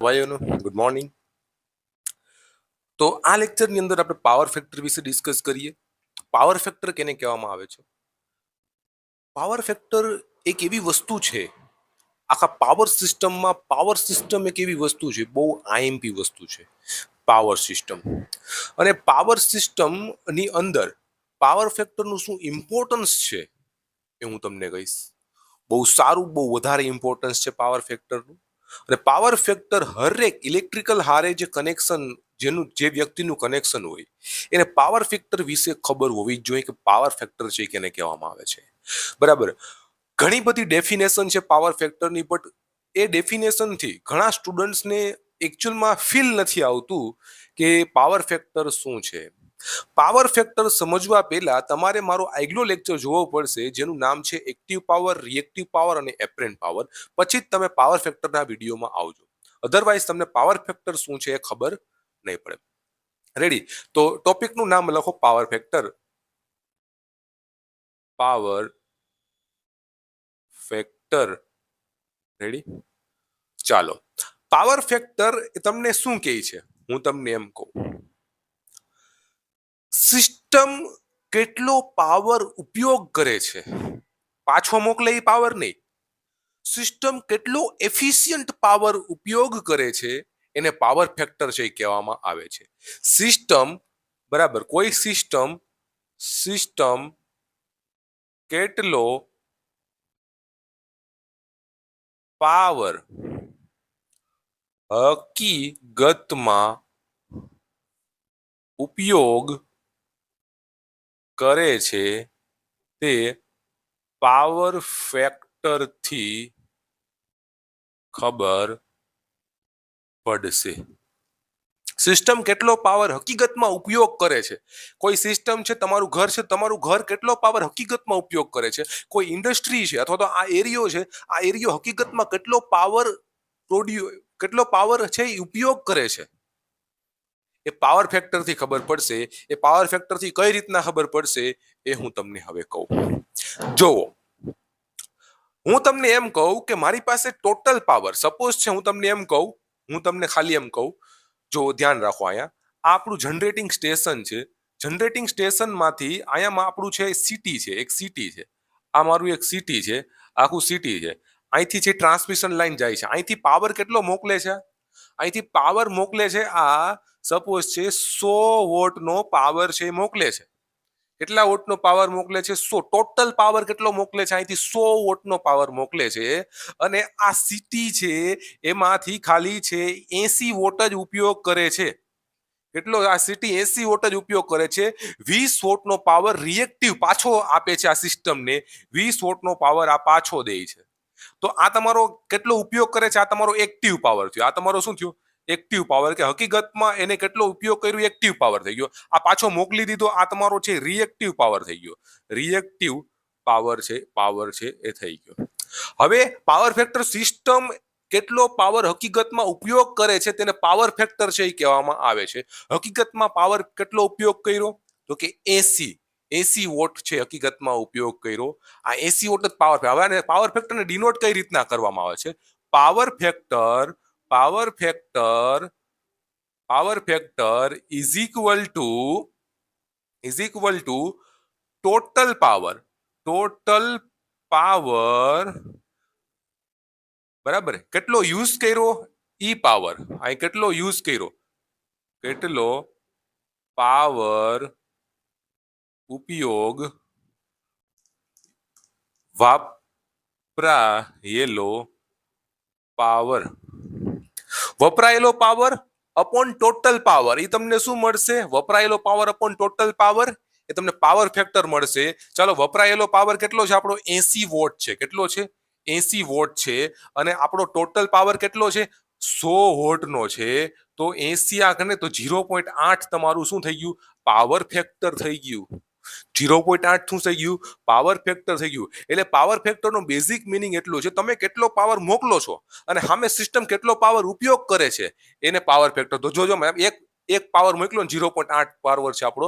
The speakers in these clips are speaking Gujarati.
ભાઈઓનો ગુડ મોર્નિંગ. તો આ લેક્ચરની અંદર આપણે પાવર ફેક્ટર વિશે ડિસ્કસ કરીએ. પાવર ફેક્ટર કેને કહેવામાં આવે છે? પાવર ફેક્ટર એક એવી વસ્તુ છે, આખા પાવર સિસ્ટમમાં પાવર સિસ્ટમ એક એવી વસ્તુ છે, બહુ આઈએમપી વસ્તુ છે પાવર સિસ્ટમ. અને પાવર સિસ્ટમની અંદર પાવર ફેક્ટરનું શું ઇમ્પોર્ટન્સ છે એ હું તમને કહીશ. બહુ સારું, બહુ વધારે ઇમ્પોર્ટન્સ છે પાવર ફેક્ટરનું. અને પાવર ફેક્ટર હરેક ઇલેક્ટ્રિકલ હારે જે કનેક્શન, જે વ્યક્તિનું કનેક્શન હોય એને પાવર ફેક્ટર વિશે ખબર હોવી જ જોઈએ કે પાવર ફેક્ટર છે કેને કહેવામાં આવે છે. બરાબર. ઘણી બધી ડેફિનેશન છે પાવર ફેક્ટરની, બટ એ ડેફિનેશનથી ઘણા સ્ટુડન્ટ્સને એકચ્યુઅલમાં ફીલ નથી આવતું કે પાવર ફેક્ટર શું છે. પાવર ફેક્ટર સમજવા પહેલા તમારે મારો આગલો લેક્ચર જોવો પડશે, જેનું નામ છે એક્ટિવ પાવર, રિએક્ટિવ પાવર અને એપરન્ટ પાવર. પછી જ તમે પાવર ફેક્ટરના વિડીયોમાં આવજો. અધરવાઇઝ તમને પાવર ફેક્ટર શું છે એ ખબર નહીં પડે. રેડી? તો ટોપિકનું નામ લખો power factor. Power factor. Ready? ચાલો. પાવર ફેક્ટર તમને શું કહે છે હું તમને એમ કહું. સિસ્ટમ કેટલો પાવર ઉપયોગ કરે છે, પાછો મોકલે એ પાવર નહીં, સિસ્ટમ કેટલો એફિશિયન્ટ પાવર ઉપયોગ કરે છે એને પાવર ફેક્ટર છે કહેવામાં આવે છે. સિસ્ટમ, બરાબર, કોઈ સિસ્ટમ કેટલો પાવર હકીકતમાં ઉપયોગ કરે છે તે પાવર ફેક્ટરથી ખબર પડશે. સિસ્ટમ કેટલો પાવર હકીકતમાં ઉપયોગ કરે છે. કોઈ સિસ્ટમ છે, તમારું ઘર છે, તમારું ઘર કેટલો પાવર હકીકતમાં ઉપયોગ કરે છે. કોઈ ઇન્ડસ્ટ્રી છે અથવા તો આ એરિયો છે, આ એરિયો હકીકતમાં કેટલો પાવર છે એ ઉપયોગ કરે છે, એ પાવર ફેક્ટરથી ખબર પડશે. એ પાવર ફેક્ટરથી કઈ રીતના ખબર પડશે એ હું તમને હવે કહું. જોવો, હું તમને એમ કહું કે મારી પાસે ટોટલ પાવર, સપોઝ છે, હું તમને ખાલી એમ કહું, જો ધ્યાન રાખો, અહીંયા આ આપણું જનરેટિંગ સ્ટેશન છે. જનરેટિંગ સ્ટેશનમાંથી અહીંયામાં આપણું છે સિટી છે, એક સિટી છે, આ મારું એક સિટી છે, આખું સિટી છે. અહીંથી છે ટ્રાન્સમિશન લાઈન જાય છે, અહીંથી પાવર કેટલો મોકલે છે, અહીંથી પાવર મોકલે છે, આ સપોઝ છે 100 વોટનો પાવર છે મોકલે છે. કેટલા વોટનો પાવર મોકલે છે? 100. ટોટલ પાવર કેટલો મોકલે છે? અહીંથી 100 વોટનો પાવર મોકલે છે. અને આ સિટી છે એમાંથી ખાલી છે 80 વોટ જ ઉપયોગ કરે છે. કેટલો? આ સિટી 80 વોટ જ ઉપયોગ કરે છે. 20 વોટનો પાવર રિએક્ટિવ પાછો આપે છે આ સિસ્ટમને. 20 વોટનો પાવર આ પાછો દે છે. તો આ તમારો કેટલો ઉપયોગ કરે છે? આ તમારો એક્ટિવ પાવર થયો. આ તમારો શું થયું? એક્ટિવ પાવર, કે હકીકતમાં એને કેટલો ઉપયોગ કર્યો, એક્ટિવ પાવર થઈ ગયો. આ પાછો મોકલી દીધો, આ તમારો છે રિએક્ટિવ પાવર થઈ ગયો. રિએક્ટિવ પાવર છે એ થઈ ગયો. હવે પાવર ફેક્ટર સિસ્ટમ કેટલો પાવર હકીકતમાં ઉપયોગ કરે છે તેને પાવર ફેક્ટર છે એ કહેવામાં આવે છે. હકીકતમાં પાવર કેટલો ઉપયોગ કર્યો? તો કે 80 વોટ છે હકીકતમાં ઉપયોગ કર્યો. આ 80 વોટ જ પાવર. હવે પાવર ફેક્ટરને ડિનોટ કઈ રીતના કરવામાં આવે છે? Power factor is equal to total power, બરાબર, કેટલો યુઝ કર્યો ઈ પાવર. અહીં કેટલો યુઝ કર્યો, કેટલો પાવર ઉપયોગ વપરાયેલો પાવર અપોન ટોટલ પાવર. એ તમને શું મળશે? વપરાયેલો પાવર અપોન ટોટલ પાવર એ તમને પાવર ફેક્ટર મળશે. ચાલો, વપરાયેલો પાવર કેટલો છે આપણો? 80 વોટ છે. કેટલો છે? 80 વોટ છે. અને આપણો ટોટલ પાવર કેટલો છે? 100 વોટનો છે. તો 80 આખને તો 0.8 તમારું શું થઈ ગયું? પાવર ફેક્ટર થઈ ગયું. 0.8 શું થઈ ગયું? પાવર ફેક્ટર થઈ ગયું. એટલે પાવર ફેક્ટરનો બેઝિક મિનિંગ એટલું છે, તમે કેટલો પાવર મોકલો છો અને સામે સિસ્ટમ કેટલો પાવર ઉપયોગ કરે છે એને પાવર ફેક્ટર. તો જોજો, એક પાવર મોકલો ને 0.8 પાવર છે આપણો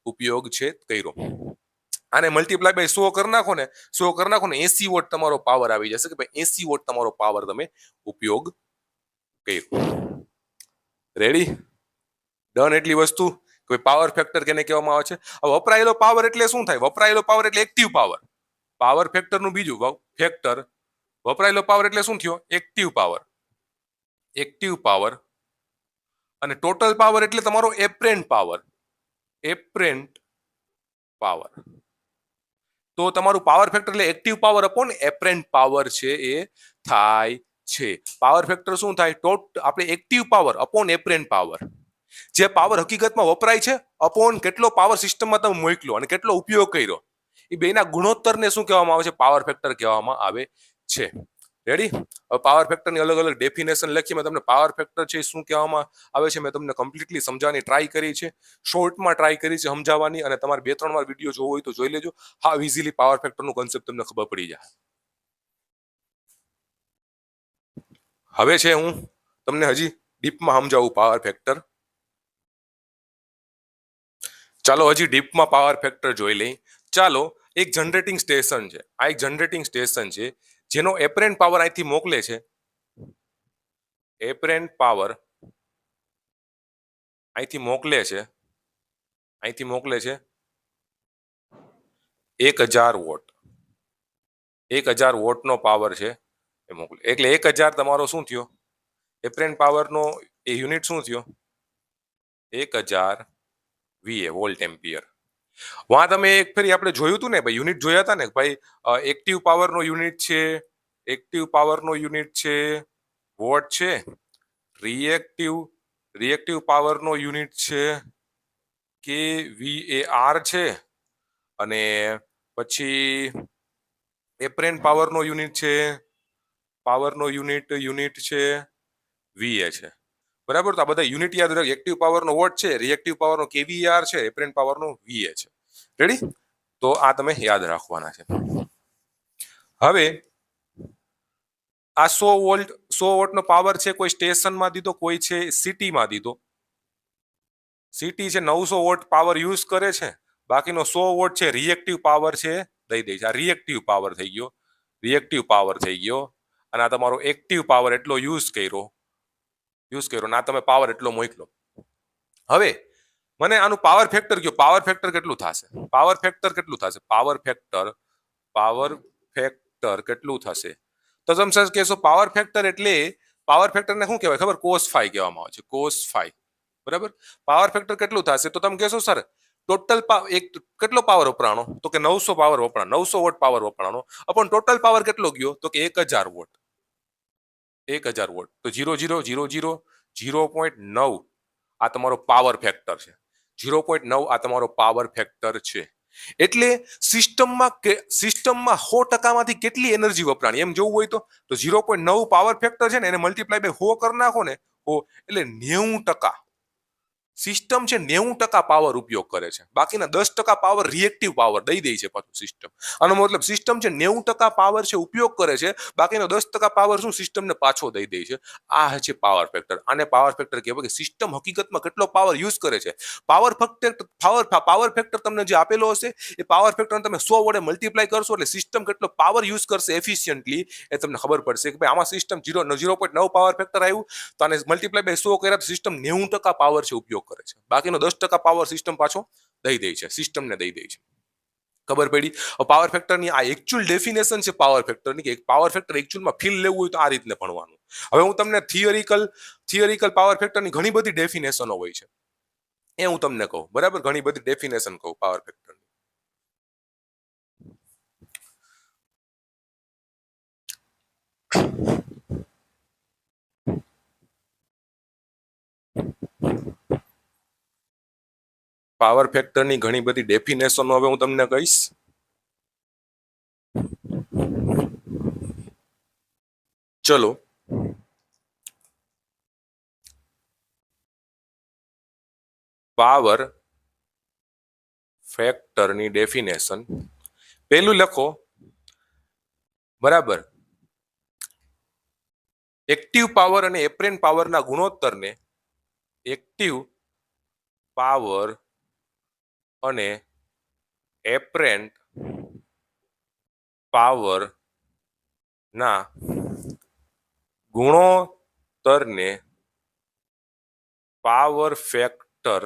ઉપયોગ છે કર્યો. આને મલ્ટીપ્લાય બાય 100 કરી નાખો ને 80 વોટ તમારો પાવર આવી જશે. કે ભાઈ 80 વોટ તમારો પાવર તમે ઉપયોગ કર્યું. રેડી? ડન. એટલી વસ્તુ કોઈ પાવર ફેક્ટર કેને કહેવામાં આવે છે? હવે વપરાયેલો પાવર એટલે શું થાય? વપરાયેલો પાવર એટલે એક્ટિવ પાવર. પાવર ફેક્ટર નું બીજું ફેક્ટર. વપરાયેલો પાવર એટલે શું થયો? Active power. Active power. અને ટોટલ પાવર એટલે તમારો એપરેન્ટ પાવર. એપરેન્ટ પાવર. તો તમારું પાવર ફેક્ટર એટલે એક્ટિવ પાવર અપોન એપરેન્ટ પાવર છે એ થાય છે. પાવર ફેક્ટર શું થાય? આપણે એક્ટિવ પાવર અપોન એપરેન્ટ પાવર. જે પાવર હકીકતમાં વપરાય છે અપોન કેટલો પાવર સિસ્ટમમાં તમે મોકલ્યો અને કેટલો ઉપયોગ કર્યો, એ બેના ગુણોત્તરને શું કહેવામાં આવે છે? પાવર ફેક્ટર કહેવામાં આવે છે. રેડી? હવે પાવર ફેક્ટરની અલગ અલગ ડેફિનેશન લખી. મેં તમને પાવર ફેક્ટર છે શું કહેવામાં આવે છે મેં તમને કમ્પ્લીટલી સમજાવવાની ટ્રાય કરી છે. શોર્ટમાં ટ્રાય કરી છે સમજાવવાની, અને તમારે 2-3 વાર વિડીયો જોવો હોય તો જોઈ લેજો. હા, ઇઝીલી પાવર ફેક્ટરનું કોન્સેપ્ટ તમને ખબર પડી જાય. હવે છે હું તમને હજી ડીપમાં સમજાવું પાવર ફેક્ટર. ચાલો હજી ડીપમાં પાવર ફેક્ટર જોઈ લઈ. ચાલો, એક જનરેટિંગ સ્ટેશન છે. આ એક જનરેટિંગ સ્ટેશન છે જેનો એપરેન્ટ પાવર અહીંથી મોકલે છે. એપરેન્ટ પાવર અહીંથી મોકલે છે. અહીંથી મોકલે છે 1000 વોટ. 1000 વોટનો પાવર છે એ મોકલે. એટલે 1000 તમારો શું થયો? એપરેન્ટ પાવરનો એ યુનિટ શું થયો? 1000 VA, વોલ્ટ એમ્પિયર. વાં તમે એક ફેરી આપણે જોયું હતું ને ભાઈ, યુનિટ જોયા હતા ને ભાઈ. એક્ટિવ પાવરનો યુનિટ છે, એક્ટિવ પાવરનો યુનિટ છે વોટ છે. રિએક્ટિવ પાવરનો યુનિટ છે kVAR છે. અને પછી એપરેન્ટ પાવરનો યુનિટ છે, પાવરનો યુનિટ છે VA છે. બરાબર? તો આ બધા યુનિટ યાદ રાખો. એક્ટિવ પાવરનો વોટ છે, રિએક્ટિવ પાવરનો kVAR છે, એપરેન્ટ પાવરનો VA છે. રેડી? તો આ તમે યાદ રાખવાના છે. હવે આ 100 વોટનો પાવર છે કોઈ સ્ટેશનમાં દીધો, કોઈ છે સિટીમાં દીધો. સિટી છે 900 વોટ પાવર યુઝ કરે છે, બાકીનો 100 વોટ છે રિએક્ટિવ પાવર છે દઈ દે છે. આ રિએક્ટિવ પાવર થઈ ગયો. રિએક્ટિવ પાવર થઈ ગયો. અને આ તમારો એક્ટિવ પાવર એટલો યુઝ કર્યો. ના તમે પાવર એટલો મોકલો. હવે મને આનું પાવર ફેક્ટર કયો. પાવર ફેક્ટર કેટલું થશે? પાવર ફેક્ટર કેટલું થશે? પાવર ફેક્ટર કેટલું થશે? તો તમે સર કહેશો પાવર ફેક્ટર એટલે, પાવર ફેક્ટરને શું કહેવાય ખબર? cos phi કહેવામાં આવે છે. cos phi. બરાબર? પાવર ફેક્ટર કેટલું થશે? તો તમે કહેશો સર ટોટલ કેટલો પાવર વપરાણો? તો કે 900 પાવર વપરાણો, 900 વોટ પાવર વપરાણો. અપોન ટોટલ પાવર કેટલો ગયો? તો કે 1000 વોટ. 1000 વોટ. તો 0.9 આ તમારો પાવર ફેક્ટર છે. 0.9 આ તમારો પાવર ફેક્ટર છે. એટલે સિસ્ટમમાં 100% માંથી કેટલી એનર્જી વપરાણી એમ જોવું હોય તો 0.9 પાવર ફેક્ટર છે ને એને મલ્ટીપ્લાય બાય 100 કરી નાખો ને, એટલે 90%. સિસ્ટમ છે 90% પાવર ઉપયોગ કરે છે, બાકીના 10% પાવર રિએક્ટિવ પાવર દઈ દે છે પાછું સિસ્ટમ. આનો મતલબ સિસ્ટમ છે 90% પાવર છે ઉપયોગ કરે છે, બાકીનો 10% પાવર શું સિસ્ટમને પાછો દઈ દે છે. આ છે પાવર ફેક્ટર. આને પાવર ફેક્ટર કહેવાય કે સિસ્ટમ હકીકતમાં કેટલો પાવર યુઝ કરે છે. પાવર ફેક્ટર તમને જે આપેલો હશે એ પાવર ફેક્ટર તમે 100 વડે મલ્ટીપ્લાય કરશો એટલે સિસ્ટમ કેટલો પાવર યુઝ કરશે એફિશિયન્ટલી એ તમને ખબર પડશે કે ભાઈ આમાં સિસ્ટમ 0.9 પાવર ફેક્ટર આવ્યું તો આને મલ્ટીપ્લાય બાય 100 કર્યા તો સિસ્ટમ 90% પાવર છે ઉપયોગ કરે છે, બાકીનો 10% પાવર સિસ્ટમ પાછો દઈ દે છે, સિસ્ટમને દઈ દે છે. ખબર પડી? પાવર ફેક્ટરની આ એકચ્યુઅલ ડેફિનેશન છે પાવર ફેક્ટરની, કે પાવર ફેક્ટર એકચ્યુઅલમાં ફીલ લેવું હોય તો આ રીતને ભણવાનું. હવે હું તમને થિયરિકલ પાવર ફેક્ટરની ઘણી બધી ડેફિનેશનો હોય છે એ હું તમને કહું. બરાબર? ઘણી બધી ડેફિનેશન કહું પાવર ફેક્ટરની. પાવર ફેક્ટરની ઘણી બધી ડેફિનેશનો હવે હું તમને કહીશ. ચલો, પાવર ફેક્ટરની ડેફિનેશન પહેલું લખો. બરાબર? એક્ટિવ પાવર અને એપરેન્ટ પાવરના ગુણોત્તરને એક્ટિવ પાવર અને એપરેન્ટ પાવર ના ગુણોત્તરને ગુણોત્તરને પાવર ફેક્ટર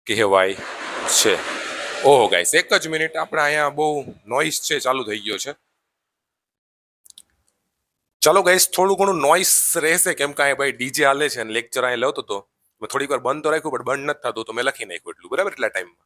કહેવાય છે. ઓહો ગાઈસ, એક જ મિનિટ, આપણે અહીંયા બહુ નોઈસ છે ચાલુ થઈ ગયો છે. ચાલો ગાઈસ, થોડું ઘણું નોઈસ રહેશે કેમ કે અહીંયા ભાઈ ડીજે હાલે છે અને લેક્ચર અહીંયા લઉં તો થોડીક વાર બંધ તો રાખ્યું પણ બંધ નથી થતું, તો મેં લખી નાખ્યું એટલું, બરાબર, એટલા ટાઈમમાં.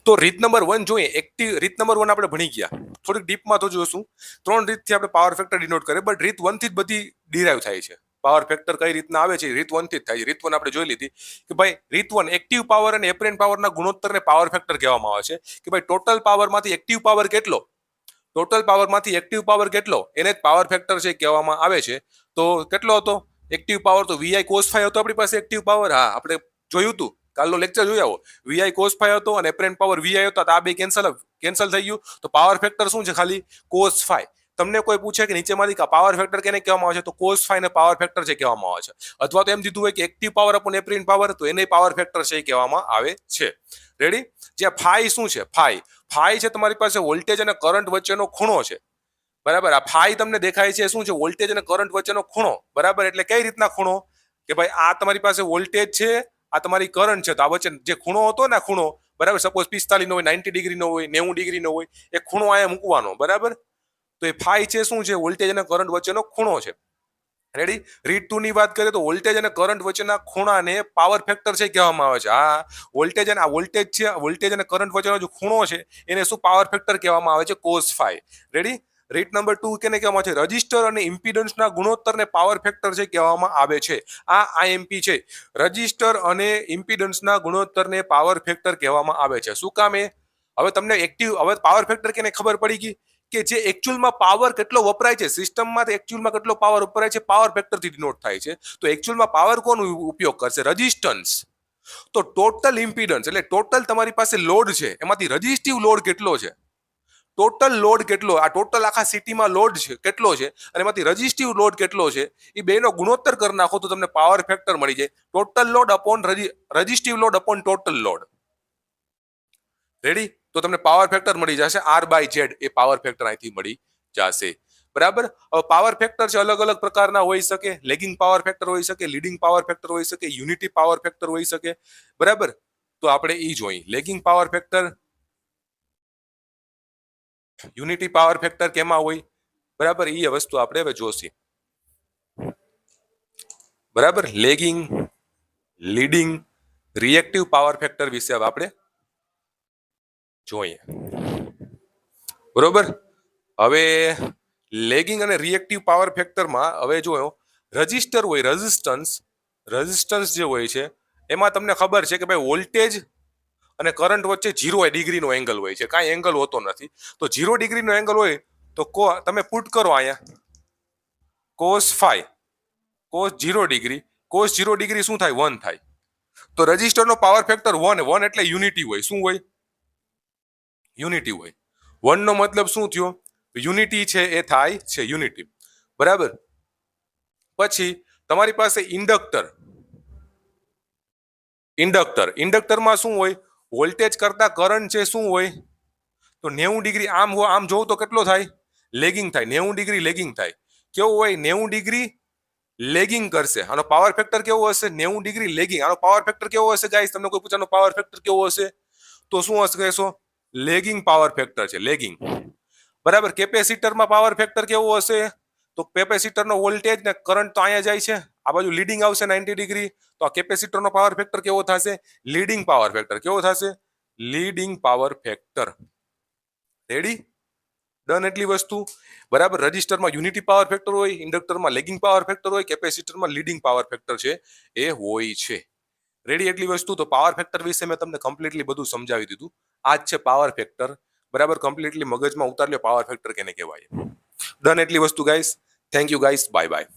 તો રીત નંબર 1 જોઈએ. એક્ટિવ રીત નંબર 1 આપણે ભણી ગયા. થોડીક ડીપમાં તો જોશું. 3 રીતથી આપણે પાવર ફેક્ટર ડિનોટ કરીએ, બટ રીત 1 થી જ બધી ડિરાઈવ થાય છે. પાવર ફેક્ટર કઈ રીતના આવે છે રીત 1 થી જ થાય છે. રીત 1 આપણે જોઈ લીધી કે ભાઈ રીત 1 એક્ટિવ પાવર અને એપરન્ટ પાવરના ગુણોત્તરને પાવર ફેક્ટર કહેવામાં આવે છે. કે ભાઈ ટોટલ પાવરમાંથી એક્ટિવ પાવર કેટલો, ટોટલ પાવરમાંથી એક્ટિવ પાવર કેટલો, એને જ પાવર ફેક્ટર છે કહેવામાં આવે છે. તો કેટલો હતો એક્ટિવ પાવર? તો VI cos phi હતો આપણી પાસે એક્ટિવ પાવર. હા, આપણે જોયું હતું, કાલનો લેક્ચર જોઈ આવો. VI cos phi હતો અને એપરન્ટ પાવર VI હતો, તો આ બે કેન્સલ થઈ ગયું. તો પાવર ફેક્ટર શું છે? ખાલી cos phi. તમને કોઈ પૂછે કે નીચેમાંથી પાવર ફેક્ટર કેને કહેવામાં આવે છે, તો cos phi ને પાવર ફેક્ટર છે કહેવામાં આવે છે. અથવા તો એમ દીધું હોય કે active power upon apparent power, તો એને પાવર ફેક્ટર છે કહેવામાં આવે છે. રેડી? જે phi શું છે? phi છે તમારી પાસે વોલ્ટેજ અને કરંટ વચ્ચેનો ખૂણો છે, બરાબર. આ phi તમને દેખાય છે શું છે? વોલ્ટેજ અને કરંટ વચ્ચેનો ખૂણો, બરાબર. એટલે કઈ રીતના ખૂણો? કે ભાઈ આ તમારી પાસે વોલ્ટેજ છે, આ તમારી કરંટ છે, તો આ વચ્ચે જે ખૂણો હતો ને, ખૂણો, બરાબર, સપોઝ 45 નો હોય, 90 ડિગ્રી નો હોય, 90 ડિગ્રી નો હોય, એ ખૂણો અહીંયા મૂકવાનો, બરાબર. તો એ phi છે શું છે? વોલ્ટેજ અને કરંટ વચ્ચેનો ખૂણો છે. રેડી? રીત 2 ની વાત કરીએ તો વોલ્ટેજ અને કરંટ વચ્ચેના ખૂણાને પાવર ફેક્ટર છે કહેવામાં આવે છે. હા, વોલ્ટેજ અને આ વોલ્ટેજ છે, વોલ્ટેજ અને કરંટ વચ્ચેનો જે ખૂણો છે એને શું પાવર ફેક્ટર કહેવામાં આવે છે? cos phi. રેડી? રીત નંબર 2 કેને કહેવામાં આવે છે? રજિસ્ટર અને ઇમ્પિડન્સના ગુણોત્તરને પાવર ફેક્ટર છે કહેવામાં આવે છે. આ IMP છે. રજિસ્ટર અને ઇમ્પિડન્સના ગુણોત્તરને પાવર ફેક્ટર કહેવામાં આવે છે. શું કામ? હવે તમને એક્ટિવ, હવે પાવર ફેક્ટર કેને ખબર પડી ગઈ કે જે એકચ્યુઅલમાં પાવર કેટલો વપરાય છે સિસ્ટમમાં, એકચ્યુઅલમાં કેટલો પાવર વપરાય છે પાવર ફેક્ટરથી ડિનોટ થાય છે. તો એકચ્યુઅલમાં પાવર કોનો ઉપયોગ કરશે? રેઝિસ્ટન્સ. તો ટોટલ ઇમ્પિડન્સ એટલે ટોટલ તમારી પાસે લોડ છે, એમાંથી રેઝિસ્ટિવ લોડ કેટલો છે, ટોટલ લોડ કેટલો, આ ટોટલ આખા સિટીમાં લોડ છે કેટલો છે, અને એમાંથી રેઝિસ્ટિવ લોડ કેટલો છે, એ બેનો ગુણોત્તર કરી નાખો તો તમને પાવર ફેક્ટર મળી જાય. Total load upon resistive load upon total load. Ready? તો તમને પાવર ફેક્ટર મળી જશે. R/Z એ પાવર ફેક્ટર અહીંથી મળી જશે, બરાબર. હવે પાવર ફેક્ટર છે અલગ અલગ પ્રકારના હોઈ શકે. લેગિંગ પાવર ફેક્ટર હોઈ શકે, લીડિંગ પાવર ફેક્ટર હોઈ શકે, યુનિટી પાવર ફેક્ટર હોઈ શકે, બરાબર. તો આપણે ઈ જોઈ lagging power factor, unity power factor કેમાં હોય, બરાબર. એ વસ્તુ આપણે હવે જોશી, બરાબર. Lagging, leading, reactive power factor વિશે હવે આપણે જોઈએ, બરોબર. હવે લેગિંગ અને રિએક્ટિવ પાવર ફેક્ટરમાં હવે જોયો રજિસ્ટર હોય, રેઝિસ્ટન્સ જે હોય છે એમાં તમને ખબર છે કે ભાઈ વોલ્ટેજ અને કરંટ વચ્ચે 0 ડિગ્રીનો એંગલ હોય છે, કાંઈ એંગલ હોતો નથી. તો 0 ડિગ્રીનો એંગલ હોય તો તમે પુટ કરો અહીંયા cos phi, cos 0 degree, cos 0 degree શું થાય? 1 થાય. તો રેઝિસ્ટરનો પાવર ફેક્ટર 1 એટલે યુનિટી હોય. શું હોય? યુનિટી હોય. 1 નો મતલબ શું થયો? યુનિટી છે એ થાય છે યુનિટી, બરાબર. પછી તમારી પાસે ઇન્ડક્ટરમાં શું હોય? વોલ્ટેજ કરતા કરંટ છે શું હોય? તો 90 ડિગ્રી આમ જોઉં તો કેટલો થાય? લેગિંગ થાય. 90 ડિગ્રી લેગિંગ થાય. કેવું હોય? 90 ડિગ્રી લેગિંગ કરશે. આનો પાવર ફેક્ટર કેવો હશે? 90 ડિગ્રી લેગિંગ. આનો પાવર ફેક્ટર કેવો હશે ગાઈસ? તમને કોઈ પૂછાનો પાવર ફેક્ટર કેવો હશે? તો શું હશે કહેશો? લેગિંગ પાવર ફેક્ટર છે, લેગિંગ, બરાબર. કેપેસિટરમાં પાવર ફેક્ટર કેવો હશે? તો કેપેસિટરનો વોલ્ટેજ ને કરંટ તો અહીંયા જાય છે, આ બાજુ લીડિંગ આવશે 90 ડિગ્રી, તો આ કેપેસિટરનો પાવર ફેક્ટર કેવો થશે? Leading power factor. કેવો થશે? Leading power factor. Ready? Done એટલી વસ્તુ, બરાબર. રજિસ્ટરમાં યુનિટી પાવર ફેક્ટર હોય, ઇન્ડક્ટરમાં લેગિંગ પાવર ફેક્ટર હોય, કેપેસિટરમાં લીડિંગ પાવર ફેક્ટર છે એ હોય છે. રેડી એટલી વસ્તુ. તો પાવર ફેક્ટર વિશે મેં તમને કમ્પ્લીટલી બધું સમજાવી દીધું. આ જ છે પાવર ફેક્ટર, બરાબર. કમ્પ્લીટલી મગજમાં ઉતારી લો પાવર ફેક્ટર કેને કહેવાય. ડન એટલી વસ્તુ guys. Thank you guys, bye bye.